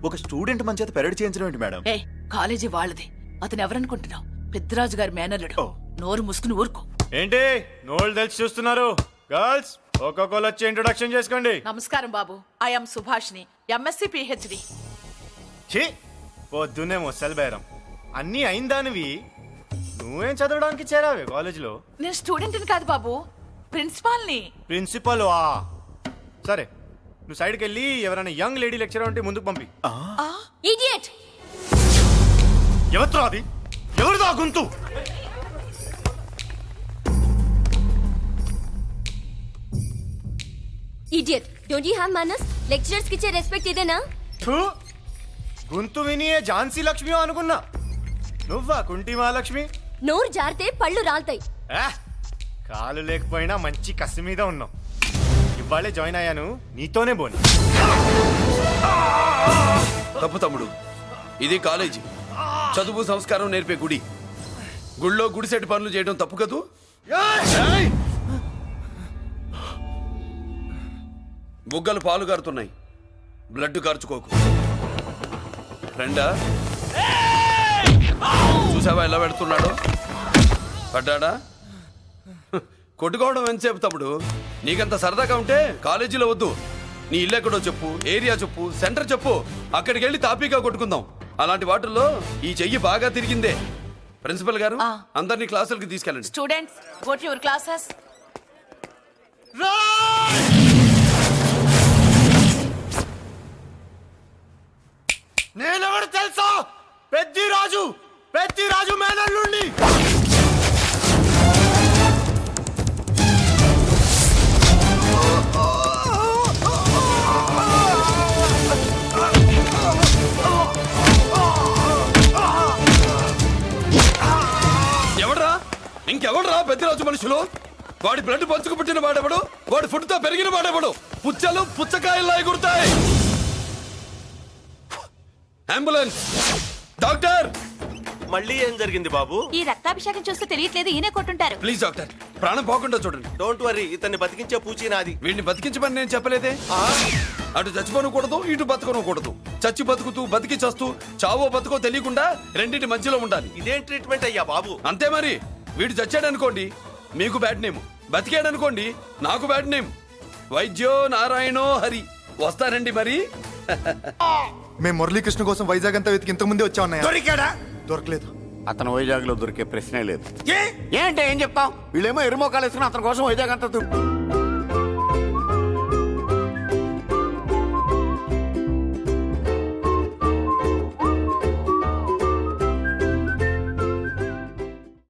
ఒక స్టూడెంట్ మన చేత పెరడ్ చేయించడం ఏంటి మేడం? ఏ కాలేజీ వాళ్ళది. అతను ఎవరనుకుంటున్నావు? పెద్దరాజు గారి మేనల్లుడు. ఓ. నోరు మూసుకుని ఊరుకో. ఏంటి నోళ్ళు తెలిసి చూస్తున్నారు? గర్ల్స్ ఒక్కొక్కరు వచ్చి ఇంట్రొడక్షన్ చేసుకోండి. నమస్కారం బాబు. I'm Subhashini, MSc PhD. ఛీ పొద్దున్నే ముసలి బేరం అన్నీ అయిందానివి. నువ్వేం చదవడానికి చేరావే కాలేజీలో? నేను స్టూడెంట్ని కాదు బాబు, ప్రిన్సిపాల్ని. ప్రిన్సిపల్ వా? సరే నువ్వు సైడ్కి వెళ్ళి ఎవరైనా యంగ్ లేడీ లెక్చరర్ ఉంటే ముందుకు పంపి. ఇడియట్! ఎవరితో అది? ఎవరిదో ఆ గొంతు? ఇడియట్! డోంట్ యు హావ్ మనస్? లెక్చరర్స్ కి ఇచ్చే రెస్పెక్ట్ ఇదేనా? థూ, గొంతు విని ఏ ఝాన్సీ లక్ష్మి అనుకున్నా. నువ్వా కుంటి మహాలక్ష్మి? నోరు జారితే పళ్ళు రాల్తాయి. కాలు లేకపోయినా మంచి కసి మీద ఉన్నావు. ఇవాళే జాయిన్ అయ్యాను, నీతోనే బోని. తప్పు తమ్ముడు, ఇది కాలేజీ, చదువు సంస్కారం నేర్పే గుడి. గుళ్ళో గుడిసెట్ పనులు చేయడం తప్పు కదూ? బుగ్గలు పాలు గారుతున్నాయి, బ్లడ్ కార్చుకోకు. ఫ్రెండా, చూసావా ఎలా పెడుతున్నాడో? పడ్డాడా? కొట్టుకోవడం ఎంతసేపు తమ్ముడు? నీకంత సరదాగా ఉంటే కాలేజీలో వద్దు. నీ ఇల్లు ఎక్కడో చెప్పు, ఏరియా చెప్పు, సెంటర్ చెప్పు, అక్కడికి వెళ్ళి తాపీగా కొట్టుకుందాం. అలాంటి వాటిల్లో ఈ చెయ్యి బాగా తిరిగిందే. ప్రిన్సిపల్ గారు, అందరినీ క్లాసులకి తీసుకెళ్ళండి. Students, go to your classes. నేనెవరు తెలుసా? పెద్దిరాజు, పెద్దిరాజు మేనల్లుండి. ఎవడ్రా? ఇంకెవడ్రా పెద్దిరాజు మనుషులు? వాడి బ్లడ్ పంచుకు పుట్టిన వాడెవడు? వాడి ఫుడ్ తో పెరిగిన వాడెవడు? పుచ్చలు పుచ్చకాయల్లా ఎగురుతాయి. అంబులెన్స్! డాక్టర్! మళ్ళీ ఏం జరిగింది బాబు? ఈ రక్తాభిషేకం చూస్తే తెలియట్లేదు, ఈయనే కొట్టుంటారు. ప్లీజ్ డాక్టర్, ప్రాణం పోకుండా చూడండి. డోంట్ వరీ, ఇతన్ని బతికించే పూచి నాది. వీడిని బతికించమని నేను చెప్పలేదే. అటు చచ్చిపోనకూడదు, ఇటు బతకనకూడదు. చచ్చి బతుకుతూ, బతికి చస్తూ, చావో బతుకో తెలియకుండా రెండింటి మధ్యలో ఉండాలి. ఇదేం ట్రీట్మెంట్ అయ్యా బాబు? అంతే మరి. వీడు చచ్చాడనుకోండి, మీకు బ్యాడ్ నేమ్. బతికాడనుకోండి, నాకు బ్యాడ్ నేమ్. వైద్యో నారాయణో హరి. వస్తారండి మరి. మేము మురళీకృష్ణ కోసం వైజాగ్ అంతా వెతికి ఇంతకు ముందే వచ్చా ఉన్నాయా? దొరికాడా? దొరకలేదు. అతను వైజాగ్ లో దొరికే ప్రశ్నే లేదు. ఏంటంటే ఏం చెప్తాం? వీళ్ళేమో ఎరుమోకాలు వేసుకుని అతని కోసం వైజాగ్ అంతా